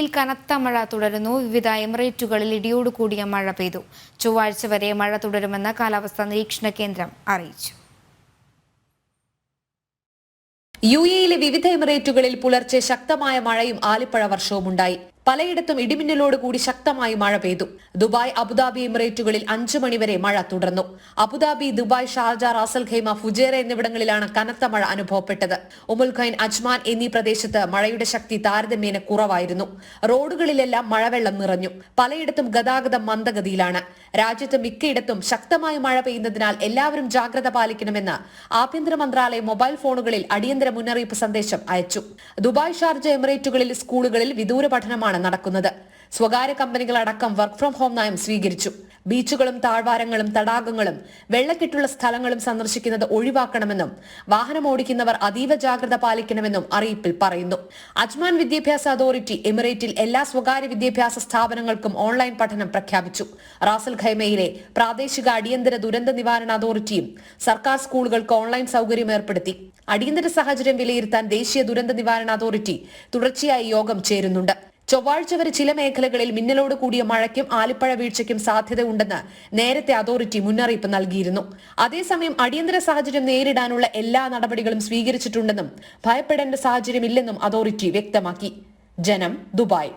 യിൽ കനത്ത മഴ തുടരുന്നു. വിവിധ എമിറേറ്റുകളിൽ ഇടിയോടുകൂടിയ മഴ പെയ്തു. ചൊവ്വാഴ്ച വരെ മഴ തുടരുമെന്ന് കാലാവസ്ഥാ നിരീക്ഷണ കേന്ദ്രം അറിയിച്ചു. യുഎഇയിലെ വിവിധ എമിറേറ്റുകളിൽ പുലർച്ചെ ശക്തമായ മഴയും ആലിപ്പഴ വർഷവും ഉണ്ടായി. പലയിടത്തും ഇടിമിന്നലോട് കൂടി ശക്തമായി മഴ പെയ്തു. ദുബായ്, അബുദാബി എമിറേറ്റുകളിൽ 5 മണിവരെ മഴ തുടർന്നു. Abu Dhabi, Dubai, Sharjah, Ras al Khaimah, Fujairah എന്നിവിടങ്ങളിലാണ് കനത്ത മഴ അനുഭവപ്പെട്ടത്. ഉമുൽ ഖൈൻ, അജ്മാൻ എന്നീ പ്രദേശത്ത് മഴയുടെ ശക്തി താരതമ്യേന കുറവായിരുന്നു. റോഡുകളിലെല്ലാം മഴവെള്ളം നിറഞ്ഞു. പലയിടത്തും ഗതാഗതം മന്ദഗതിയിലാണ്. രാജ്യത്ത് മിക്കയിടത്തും ശക്തമായ മഴ പെയ്യുന്നതിനാൽ എല്ലാവരും ജാഗ്രത പാലിക്കണമെന്ന് ആഭ്യന്തര മന്ത്രാലയം മൊബൈൽ ഫോണുകളിൽ അടിയന്തര മുന്നറിയിപ്പ് സന്ദേശം അയച്ചു. ദുബായ്, ഷാർജ എമിറേറ്റുകളിൽ സ്കൂളുകളിൽ വിദൂര പഠനമാണ് നടക്കുന്നത്. സ്വകാര്യ കമ്പനികളടക്കം വർക്ക് ഫ്രം ഹോം നയം സ്വീകരിച്ചു. ബീച്ചുകളും താഴ്വാരങ്ങളും തടാകങ്ങളും വെള്ളക്കെട്ടുള്ള സ്ഥലങ്ങളും സന്ദർശിക്കുന്നത് ഒഴിവാക്കണമെന്നും വാഹനം ഓടിക്കുന്നവർ അതീവ ജാഗ്രത പാലിക്കണമെന്നും അറിയിപ്പിൽ പറയുന്നു. അജ്മാൻ വിദ്യാഭ്യാസ അതോറിറ്റി എമിറേറ്റിൽ എല്ലാ സ്വകാര്യ വിദ്യാഭ്യാസ സ്ഥാപനങ്ങൾക്കും ഓൺലൈൻ പഠനം പ്രഖ്യാപിച്ചു. റാസൽ ഖൈമയിലെ പ്രാദേശിക അടിയന്തര ദുരന്ത നിവാരണ അതോറിറ്റിയും സർക്കാർ സ്കൂളുകൾക്ക് ഓൺലൈൻ സൗകര്യം ഏർപ്പെടുത്തി. അടിയന്തര സാഹചര്യം വിലയിരുത്താൻ ദേശീയ ദുരന്ത നിവാരണ അതോറിറ്റി തുടർച്ചയായി യോഗം ചേരുന്നുണ്ട്. ചൊവ്വാഴ്ച വരെ ചില മേഖലകളിൽ മിന്നലോട് കൂടിയ മഴയ്ക്കും ആലിപ്പഴ വീഴ്ചയ്ക്കും സാധ്യതയുണ്ടെന്ന് നേരത്തെ അതോറിറ്റി മുന്നറിയിപ്പ് നൽകിയിരുന്നു. അതേസമയം അടിയന്തര സാഹചര്യം നേരിടാനുള്ള എല്ലാ നടപടികളും സ്വീകരിച്ചിട്ടുണ്ടെന്നും ഭയപ്പെടേണ്ട സാഹചര്യമില്ലെന്നും അതോറിറ്റി വ്യക്തമാക്കി. ജനം, ദുബായ്.